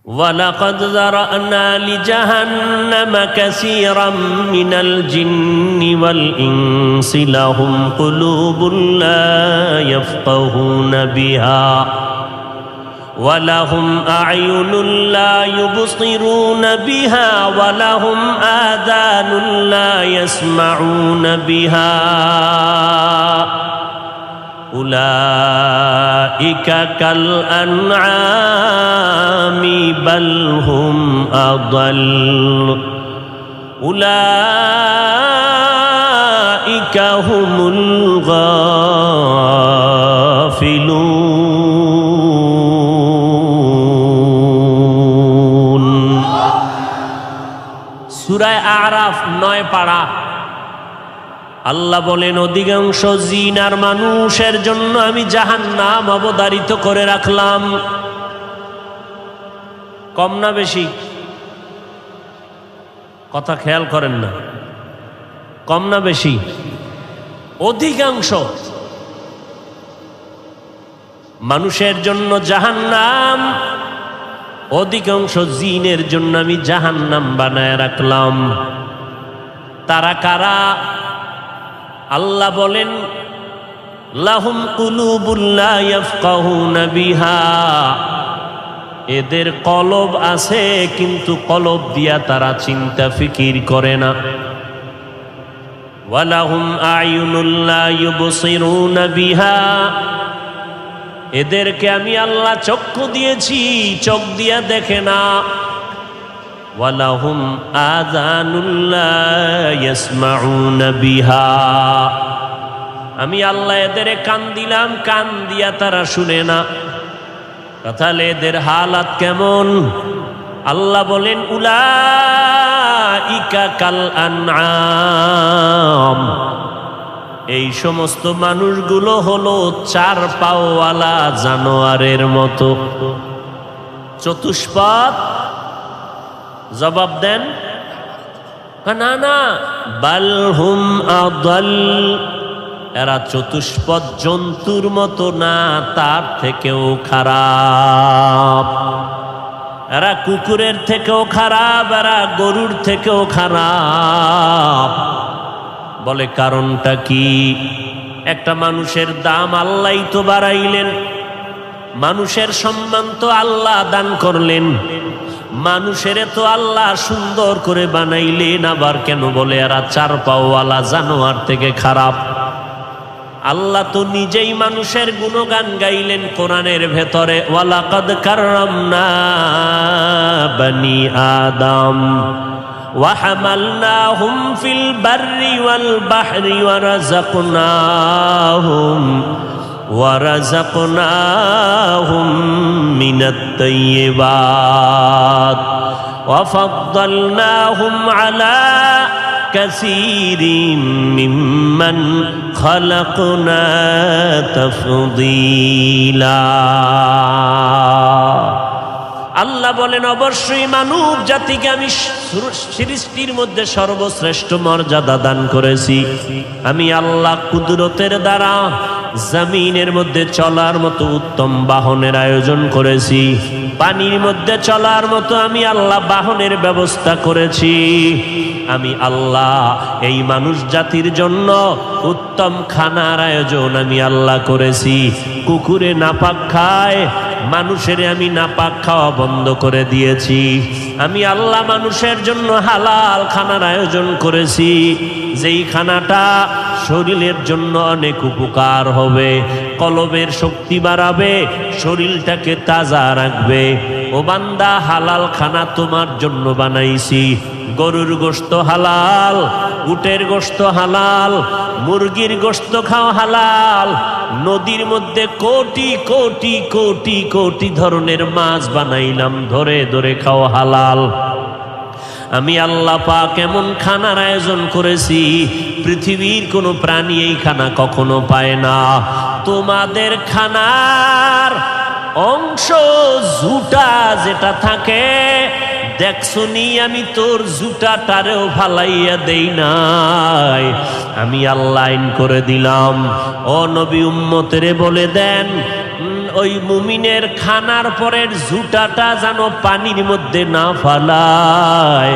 وَلَقَدْ ذَرَأْنَا لِجَهَنَّمَ كَثِيرًا مِنَ الْجِنِّ وَالْإِنسِ لَهُمْ قُلُوبٌ لَا يَفْقَهُونَ بِهَا وَلَهُمْ أَعْيُنٌ لَا يُبْصِرُونَ بِهَا وَلَهُمْ آذَانٌ لَا يَسْمَعُونَ بِهَا أُولَئِكَ كَالْأَنْعَامِ بَلْ هُمْ أَضَلُّ أُولَئِكَ هُمُ الْغَافِلُونَ সূরা আরাফ 9 পারা। আল্লাহ বলেন, অধিকাংশ জিন আর মানুষের জন্য আমি জাহান্নাম অবধারিত করে রাখলাম। কম না বেশি? কথা খেয়াল করেন না। কম না বেশি? অধিকাংশ মানুষের জন্য জাহান্নাম, অধিকাংশ জিনের জন্য আমি জাহান্নাম বানায় রাখলাম। তারা কারা? আল্লাহ বলেন, লাহুম কুলুবুন লা ইয়াফকাহুনা বিহা, এদের কলব আছে কিন্তু কলব দিয়া তারা চিন্তা ফিকির করে না। ওয়ালাহুম আয়ুনুন লা ইউবসিরুনা বিহা, এদেরকে আমি আল্লাহ চক্ষু দিয়েছি, চোখ দিয়া দেখে না। ওয়ালাহুম আযানুন লা ইয়াসমাউনা বিহা, আমি আল্লাহ এদের কান দিলাম, কান দিয়া তারা শুনে না। তাহলে এদের হালাত কেমন? আল্লাহ বলেন, উলাইকা কাল আনআম, এই সমস্ত মানুষগুলো হলো চার পাওয়ালা জানোয়ারের মতো। চতুষ্পদ? জবাব দেন। না না, বাল হুম আদাল, এরা চতুষ্পদ জন্তুর মতো না, তার থেকেও খারাপ। এরা কুকুরের থেকেও খারাপ, এরা গরুর থেকেও খারাপ। বলে কারণটা কি? একটা মানুষের দাম আল্লাহই তো বাড়াইলেন, মানুষের সম্মান তো আল্লাহ দান করলেন, মানুষের তো আল্লাহ সুন্দর করে বানাইলেন, আবার কেন বলে এরা চার পাওয়ালা জানোয়ার থেকে খারাপ? আল্লাহ তো নিজেই মানুষের গুণগান গাইলেন কোরআনের ভেতরে, ওয়ালাকাদ কাররামনা বনি আদম ওয়া হামালনাহুম ফিল বাররি ওয়াল বাহরি ওয়ারাযাকনাহুম মিনাত তাইয়্যিবাত ওয়া ফাদ্দালনাহুম আলা কাসীরিম মিম্মান খালাকনা তাফদীলা। আল্লাহ বলেন, অবশ্যই মানব জাতিকে আমি সৃষ্টির মধ্যে সর্বশ্রেষ্ঠ মর্যাদা দান করেছি। আমি আল্লাহ কুদরতের দ্বারা জমিনের মধ্যে চলার মতো উত্তম বাহনের আয়োজন করেছি, পানির মধ্যে চলার মতো আমি আল্লাহ বাহনের ব্যবস্থা করেছি। আমি আল্লাহ এই মানুষ জাতির জন্য উত্তম খানার আয়োজন আমি আল্লাহ করেছি। কুকুরে নাপাক খায়, মানুষের আমি নাপাক খাওয়া বন্ধ করে দিয়েছি। আমি আল্লাহ মানুষের জন্য হালাল খানার আয়োজন করেছি, যেই খানাটা শরীরের জন্য অনেক উপকার হবে, কলবের শক্তি বাড়াবে, শরীরটাকে তাজা রাখবে। ও বান্দা, হালাল খানা তোমার জন্য বানাইছি। গরুর গোশত হালাল, উটের গোশত হালাল, মুরগির গোশত খাও হালাল, নদীর মধ্যে কোটি কোটি কোটি কোটি ধরনের মাছ বানাইলাম, ধরে ধরে খাও হালাল। আমি আল্লাহ পাক এমন খানার আয়োজন করেছি, পৃথিবীর কোনো প্রাণী এই খানা কখনো পায় না। তোমাদের খানার অংশ জুটা যেটা থাকে, দেখছনি আমি তোর জুটাটারেও ফালাইয়া দেই নাই। আমি আল্লাহ আইন করে দিলাম, ও নবী উম্মতেরে বলে দেন, ওই মুমিনের খানার পরের জুতাটা যেন পানির মধ্যে না ফালায়,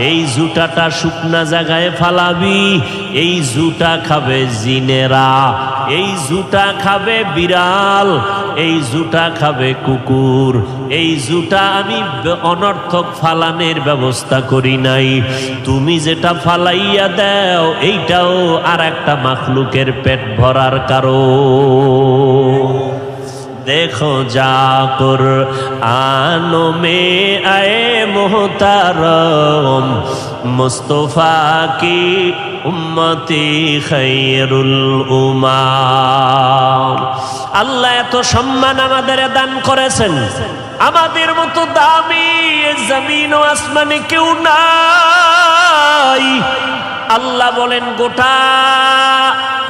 এই জুতাটা শুকনা জায়গায় ফালাবি। এই জুতা খাবে জিনেরা, এই জুতা খাবে বিড়াল, এই জুতা খাবে কুকুর। এই জুতা আমি অনর্থক ফালানের ব্যবস্থা করি নাই, তুমি যেটা ফালাইয়া দাও এইটাও আর একটা মাখলুকের পেট ভরার কারণ। देखो जाकुर आनो में आए मोहतारम मुस्तफा की उम्मती खैरुल उम्माम। আল্লাহ এত সম্মান আমাদের দান করেছেন, আমাদের মতো দামি জমিন ও আসমানে কেউ নাই। আল্লাহ বলেন গোটা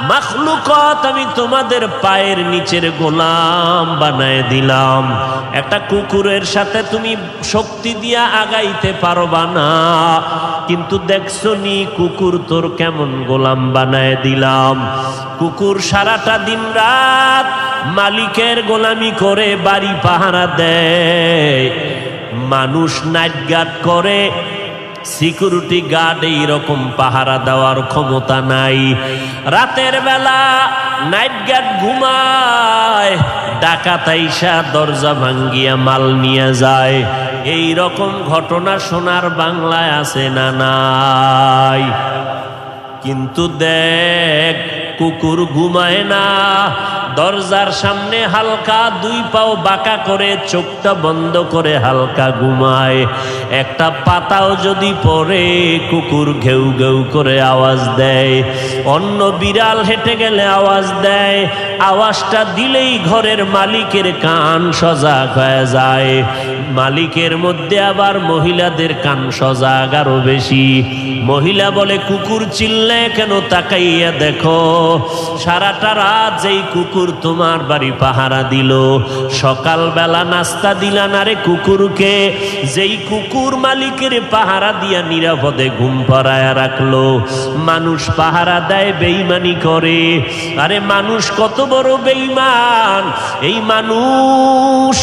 মাখলুকাত আমি তোমাদের পায়ের নিচের গোলাম বানায় দিলাম। একটা কুকুরের সাথে তুমি শক্তি দিয়া আগাইতে পারবা না, কিন্তু দেখছো নি কুকুর তোর কেমন গোলাম বানায় দিলাম। কুকুর সারাটা দিন রাত মালিকের গোলামি করে বাড়ি পাহারা দেয়, মানুষ নাইট গার্ড করে, সিকিউরিটি গার্ড এইরকম পাহারা দেওয়ার ক্ষমতা নাই। রাতের বেলা নাইট গার্ড ঘুমায়, ডাকাত আইসা দরজা ভাঙ্গিয়া মাল নিয়ে যায়। এই রকম ঘটনা সোনার বাংলায় আছে না নাই? কিন্তু দেখ কুকুর ঘুমায় না, দরজার সামনে হালকা দুই পাও বাঁকা করে চোখটা বন্ধ করে হালকা ঘুমায়। একটা পাতাও যদি পড়ে কুকুর ঘেউ ঘেউ করে আওয়াজ দেয়, অন্য বিড়াল হেঁটে গেলে আওয়াজ দেয়, আওয়াজটা দিলেই ঘরের মালিকের কান সজাগ হয়ে যায়। মালিকের মধ্যে আবার মহিলাদের কান সজাগ আরো বেশি। মহিলা বলে কুকুর চিল্লে কেন, তাকাইয়া দেখো সারাটা রাত যেই কুকুর তোমার বাড়ি পাহারা দিল, সকালবেলা নাস্তা দিলা না রে কুকুরকে, যেই কুকুর মালিকের পাহারা দিয়া নিরাপদে ঘুম পাড়ায় রাখলো। মানুষ পাহারা দেয় বেঈমানি করে, আরে মানুষ কত বড় বেঈমান, এই মানুষ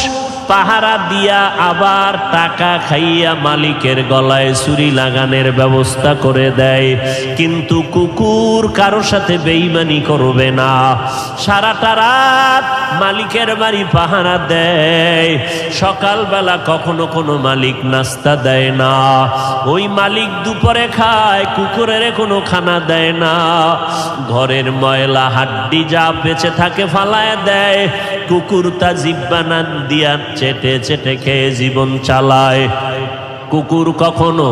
পাহারা দিয়া আবার টাকা খাইয়া মালিকের গলায় ছুরি লাগানোর ব্যবস্থা করে দেয়। কিন্তু কুকুর কারো সাথে বেঈমানি করবে না, সারাটা রাত মালিকের বাড়ি পাহারা দেয়। সকালবেলা কখনো কোনো মালিক নাস্তা দেয় না, ওই মালিক দুপুরে খায়, কুকুরের কোনো খানা দেয় না। ঘরের ময়লা হাড্ডি যা বেঁচে থাকে ফালায় দেয়, কুকুর তা জিব্বানা দিয়া চেটে চেটে খেয়ে জীবন চালায়। কুকুর কখনো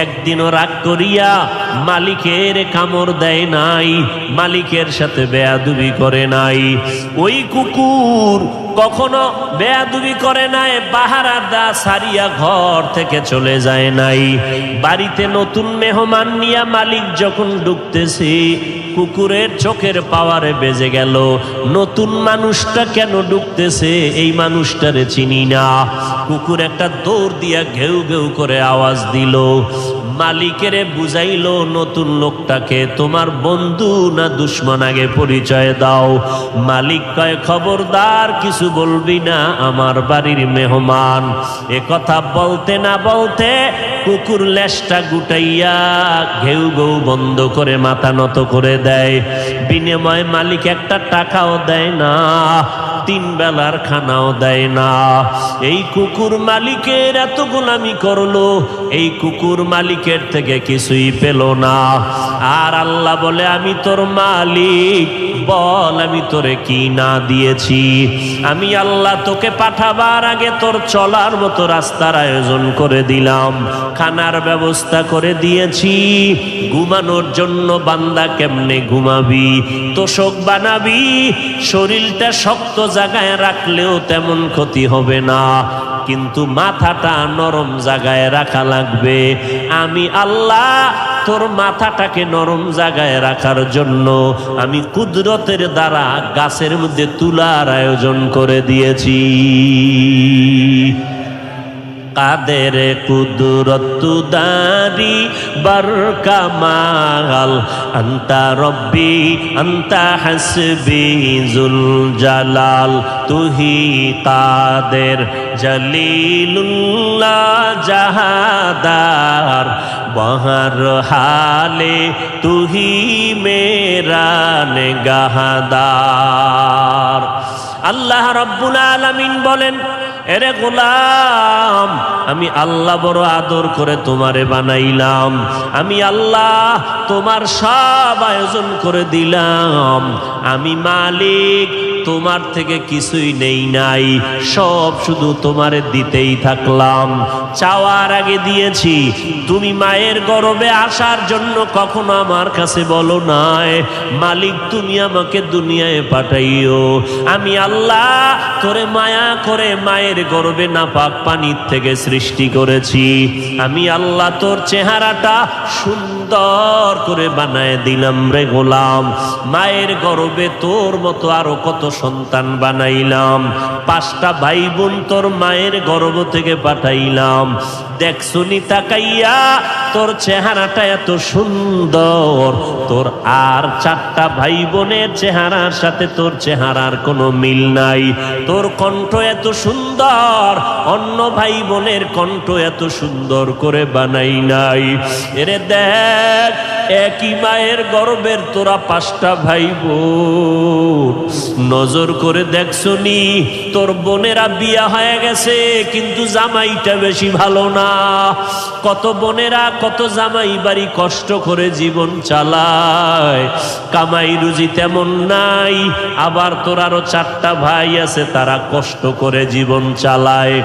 একদিনও রাগ করিয়া মালিকের কামড় দেয় নাই, মালিকের সাথে বেয়াদবি করে নাই। ওই কুকুর কখনো বেয়াদবি করে নাই, পাহারা দা সারিয়া ঘর থেকে চলে যায় নাই। বাড়িতে নতুন মেহমান নিয়া মালিক যখন ঢুকতেছে, কুকুরের চোখের পাওয়ারে বেজে গেল, নতুন মানুষটা কেন ঢুকতেছে, এই মানুষটারে চিনি না। কুকুর একটা দৌড় দিয়া ঘেউ ঘেউ করে আওয়াজ দিল, মালিকেরে বুঝাইলো নতুন লোকটাকে তোমার বন্ধু না দুশ্মন আগে পরিচয় দাও। মালিক কয় খবরদার কিছু বলবি না, আমার বাড়ির মেহমান। এ কথা বলতে না বলতে কুকুর লেজটা গুটাইয়া ঘেউ ঘেউ বন্ধ করে মাথা নত করে দেয়। বিনিময়ে মালিক একটা টাকাও দেয় না, 3 বেলার খানাও দেয় না। এই কুকুর মালিকের এত গোলামি করলো, এই কুকুর মালিকের থেকে কিছুই পেল না। আর আল্লাহ বলে আমি তোর মালিক, বল আমি তোরে কি না দিয়েছি। আমি আল্লাহ তোকে পাঠাবার আগে তোর চলার মতো রাস্তার আয়োজন করে দিলাম, খানার ব্যবস্থা করে দিয়েছি, ঘুমানোর জন্য বান্দা কেমনে ঘুমাবি তোষক বানাবি, শরীরটা শক্ত জায়গায় রাখলেও তেমন ক্ষতি হবে না, কিন্তু মাথাটা নরম জায়গায় রাখা লাগবে। আমি আল্লাহ তোর মাথাটাকে নরম জায়গায় রাখার জন্য আমি কুদরতের দ্বারা গাছের মধ্যে তুলার আয়োজন করে দিয়েছি। কাদের কুদরত দারি বরকামাল আন্তা রব্বি আন্তা হাসবি জুল জালাল তুহি কাদের জলিলুল্লাহ জাহাদার বহর হালে তুহি মেরা নেগাহদার। আল্লাহ রাব্বুল আলামিন বলেন, এরে গোলাম, আমি আল্লাহ বড় আদর করে তোমারে বানাইলাম, আমি আল্লাহ তোমার সব আয়োজন করে দিলাম, আমি মালিক, তোমার থেকে কিছুই নেই নাই, সব শুধু তোমারে দিতেই থাকলাম। চাওয়ার আগে দিয়েছি। তুমি মায়ের গর্ভে আসার জন্য কখনো আমার কাছে বলো নাই, মালিক তুমি আমাকে দুনিয়ায় পাঠাইও। আমি আল্লাহ তোরে মায়া করে মায়ের গর্ভে নাপাক পানির থেকে সৃষ্টি করেছি। আমি আল্লাহ তোর চেহারাটা সুন্দর করে বানায় দিলাম রে গোলাম। মায়ের গর্ভে তোর মতো আরো কত সন্তান বানাইলাম, 5টা ভাই বোন তোর মায়ের গর্ভ থেকে পাঠাইলাম। দেখছুনি তাকাইয়া তোর চেহারাটা এত সুন্দর, তোর আর 4টা ভাই বোনের চেহারার সাথে তোর চেহারার কোনো মিল নাই। তোর কণ্ঠ এত সুন্দর, অন্য ভাই বোনের কণ্ঠ এত সুন্দর করে বানাই নাই। এরে দেখ, একই মায়ের গর্ভের তোরা 5টা ভাই বোন, নজর করে দেখছনি তোর বোনেরা বিয়া হয়ে গেছে, কিন্তু জামাইটা বেশি ভালো না। কত বোনেরা কত জামাই বাড়ি কষ্ট করে জীবন চালায়, কামাই রুজি তেমন নাই। আবার তোর আরো 4টা ভাই আছে, তারা কষ্ট করে জীবন চালায়।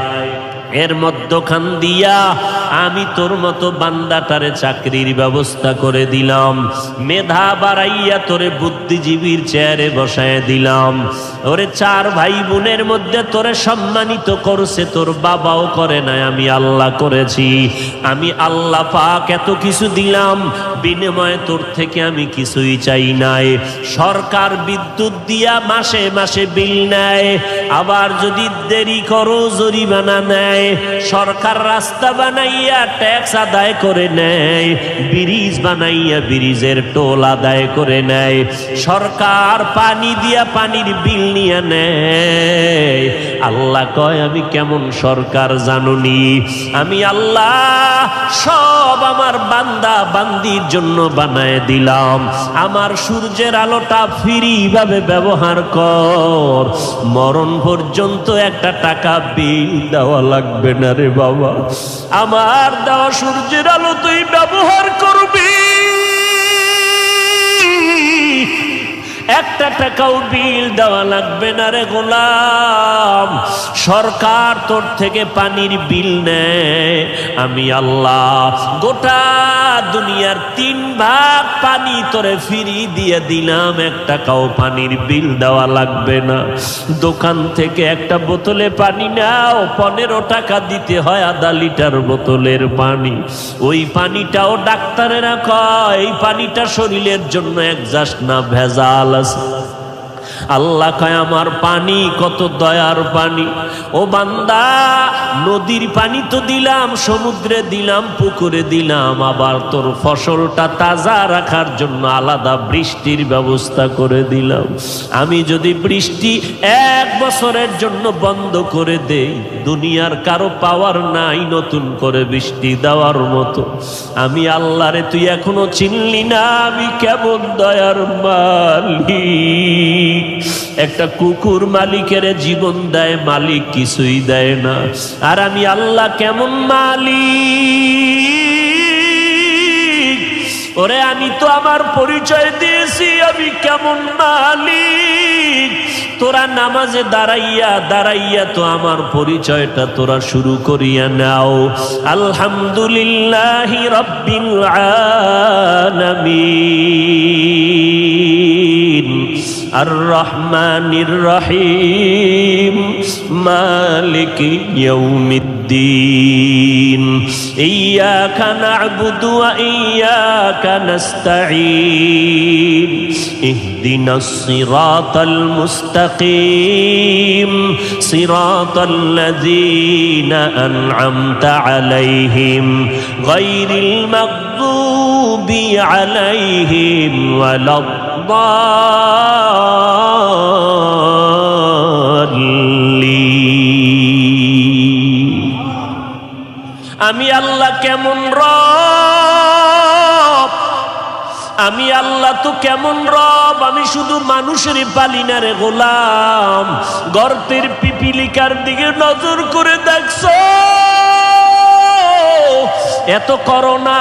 এর মধ্যখান দিয়া আমি তোর মতো বান্দাটারে চাকরির ব্যবস্থা করে দিলাম, মেধা বাড়াইয়া তোরে বুদ্ধিজীবীর চেয়ারে বসায় দিলাম। ওরে 4 ভাই বোনের মধ্যে তোরে সম্মানিত করছে তোর বাবাও করে নাই, আমি আল্লাহ করেছি। আমি আল্লাহ পাক এত কিছু দিলাম, বিনিময়ে তোর থেকে আমি কিছুই চাই নাই। সরকার বিদ্যুৎ দিয়া মাসে মাসে বিল নেয়, আবার যদি দেরি করো জরিমানা নেয়। সরকার রাস্তা বানাইয়া ট্যাক্স আদায় করে নেয়, ব্রিজ বানাইয়া ব্রিজের টোল আদায় করে নেয়। সরকার পানি দিয়া পানির বিল নিয়ে নেয়। আল্লাহ কয়, আমি কেমন সরকার জানুনি? আমি আল্লাহ সব আমার বান্দা বান্দির জন্য বানায় দিলাম। আমার সূর্যের আলোটা ফ্রি ভাবে ব্যবহার কর, মরণ পর্যন্ত একটা টাকা বিল দেওয়া লাগবে না রে বাবা। আমার দেওয়া সূর্যের আলো তুই ব্যবহার করবি, একটা টাকাও বিল দেওয়া লাগবে না রে গোলাম। সরকার তোর থেকে পানির বিল নেয়, আমি আল্লাহ গোটা দুনিয়ার 3 ভাগ পানি তোরে ফ্রি দিয়ে দিলাম, 1 টাকাও পানির বিল দেওয়া লাগবে না। দোকান থেকে একটা বোতলে পানি নাও, 15 টাকা দিতে হয় আধা লিটার বোতলের পানি। ওই পানিটাও ডাক্তারেরা কয় এই পানিটা শরীরের জন্য একজাস্ট না, ভেজাল আছে। আল্লাহ কয়, আমার পানি কত দয়ার পানি। ও বান্দা, নদীর পানি তো দিলাম, সমুদ্রে দিলাম, পুকুরে দিলাম, আবার তোর ফসলটা তাজা রাখার জন্য আলাদা বৃষ্টির ব্যবস্থা করে দিলাম। আমি যদি বৃষ্টি 1 বছরের জন্য বন্ধ করে দেই, দুনিয়ার কারো পাওয়ার নাই নতুন করে বৃষ্টি দেওয়ার মতো। আমি আল্লাহরে তুই এখনো চিনলি না, আমি কেমন দয়ার মালিক। একটা কুকুর মালিকের জীবন দেয়, মালিক কিছুই দেয় না। আর আমি আল্লাহ কেমন মালিক। ওরে আমি তো আমার পরিচয় দিয়েছি, আমি কেমন মালিক। তোরা নামাজে দাঁড়াইয়া দাঁড়াইয়া তো আমার পরিচয়টা তোরা শুরু করিয়া নাও। আলহামদুলিল্লাহি রাব্বিল আলামিন, আর রহমানির রহিম, মালিক ইয়াউমিদ্দিন। الدين إياك نعبد وإياك نستعين اهدنا الصراط المستقيم صراط الذين أنعمت عليهم غير المغضوب عليهم ولا الضالين আমি আল্লাহ কেমন রব, আমি আল্লাহ তো কেমন রব, আমি শুধু মানুষেরই পালি না রে গোলাম। গর্তের পিপিলিকার দিকে নজর করে দেখছো, এত করোনা,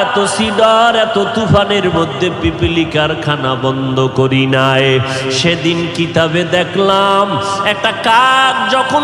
এত সিডর, এত তুফানের মধ্যে পিপিলিকার খানা বন্ধ করি নাই। সেদিন কিতাবে দেখলাম একটা কাক যখন